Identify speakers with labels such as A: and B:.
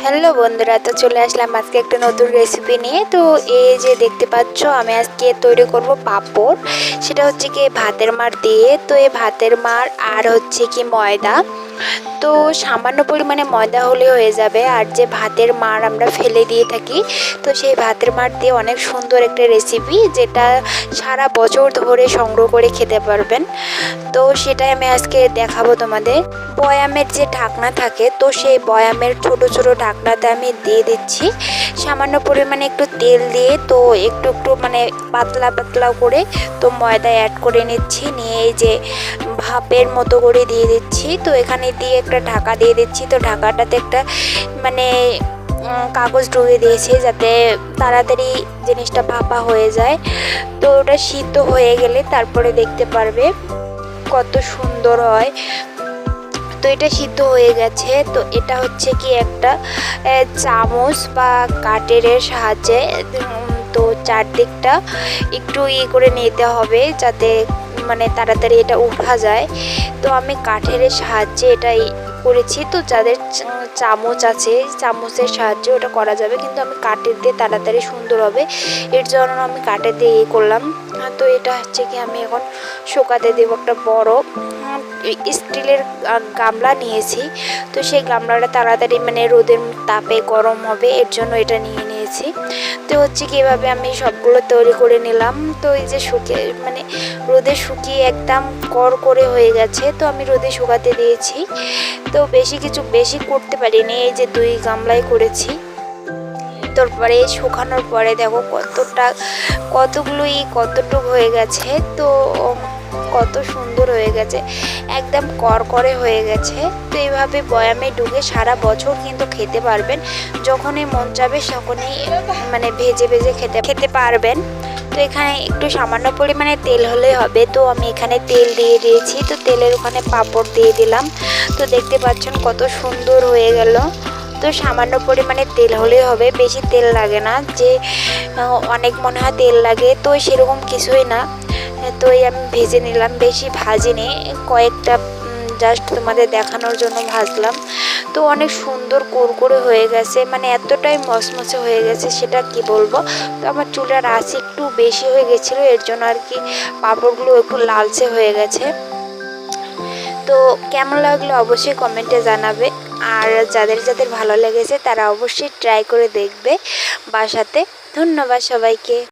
A: Hello বন্ধুরা, তো চলে আসলাম আজকে একটা নতুন রেসিপি নিয়ে। তো এই যে দেখতে পাচ্ছ, আমি আজকে তৈরি করব পাঁপড়। সেটা হচ্ছে কি ভাতের মাড় দিয়ে। তো এই ভাতের মাড় আর হচ্ছে কি ময়দা, তো সামান্য পরিমাণে ময়দা হলে হয়ে যাবে। আর যে ভাতের মাড় আমরা ফেলে দিয়ে থাকি, তো সেই ভাতের মাড় দিয়ে অনেক সুন্দর একটা রেসিপি, যেটা সারা বছর ধরে সংগ্রহ করে খেতে পারবেন। তো সেটাই আমি আজকে দেখাবো তোমাদের। বয়ামের যে ঢাকনা থাকে, তো সেই বয়ামের ছোট ছোট ঢাকনাতে আমি দিয়ে দিচ্ছি সামান্য পরিমাণে একটু তেল দিয়ে। তো একটু একটু মানে পাতলা পাতলা করে তো ময়দা অ্যাড করে নিচ্ছি, নিয়ে এই যে ভাপের মতো করে দিয়ে দিচ্ছি। তো এখানে দিয়ে একটা ঢাকা দিয়ে দিচ্ছি। তো ঢাকাটাতে একটা মানে কাগজ ঢুকিয়ে দিয়েছি, যাতে তাড়াতাড়ি জিনিসটা ভাপা হয়ে যায়। তো ওটা সিদ্ধ হয়ে গেলে তারপরে দেখতে পারবে কত সুন্দর হয়। তো এটা সিদ্ধ হয়ে গেছে। তো এটা হচ্ছে কি একটা চামচ বা কাটের সাহায্যে তো চারদিকটা একটু করে নিতে হবে, যাতে মানে তাড়াতাড়ি এটা উঠা যায়। তো আমি কাঠের সাহায্যে এটা করেছি। তো যাদের চামচ আছে, চামচের সাহায্যে ওটা করা যাবে, কিন্তু আমি কাঠের দিয়ে তাড়াতাড়ি সুন্দর হবে, এর জন্য আমি কাঠের দিয়ে করলাম। তো এটা হচ্ছে কি আমি এখন শুকাতে দেবো। একটা বড় স্টিলের গামলা নিয়েছি। তো সেই গামলাটা তাড়াতাড়ি মানে রোদের তাপে গরম হবে, এর জন্য এটা নিয়ে নিয়েছি। তো হচ্ছে কি এভাবে আমি সবগুলো তৈরি করে নিলাম। তো এই যে শুকিয়ে মানে রোদে শুকিয়ে একদম করে হয়ে গেছে। তো আমি রোদে শুকাতে দিয়েছি। তো বেশি করতে পারিনি, এই যে 2 গামলায় করেছি। তারপরে শুকানোর পরে দেখো কতটুকু হয়ে গেছে। তো কত সুন্দর হয়ে গেছে, একদম করকরে হয়ে গেছে। তো এইভাবে বয়ামে ঢুকে সারা বছর কিন্তু খেতে পারবেন, যখনই মন যাবে তখনই মানে ভেজে ভেজে খেতে পারবেন। তো এখানে একটু সামান্য পরিমাণে তেল হলেই হবে। তো আমি এখানে তেল দিয়ে দিয়েছি। তো তেলের ওখানে পাঁপড় দিয়ে দিলাম। তো দেখতে পাচ্ছেন কত সুন্দর হয়ে গেল। তো সামান্য পরিমাণে তেল হলেই হবে, বেশি তেল লাগে না, যে অনেক মনে হয় তেল লাগে, তো সেরকম কিছুই না। তো এই আমি ভেজে নিলাম, বেশি ভাজিনি, কয়েকটা জাস্ট তোমাদের দেখানোর জন্য ভাজলাম। তো অনেক সুন্দর কুরকুরে হয়ে গেছে, মানে এতটাই মচমচে হয়ে গেছে সেটা কি বলবো। তো আমার চুলার আঁচ একটু বেশি হয়ে গেছিলো, এর জন্য আর কি পাঁপড়গুলো একটু লালচে হয়ে গেছে। তো কেমন লাগলো অবশ্যই কমেন্টে জানাবে। আর যাদের যাদের ভালো লেগেছে তারা অবশ্যই ট্রাই করে দেখবে বাসাতে। ধন্যবাদ সবাইকে।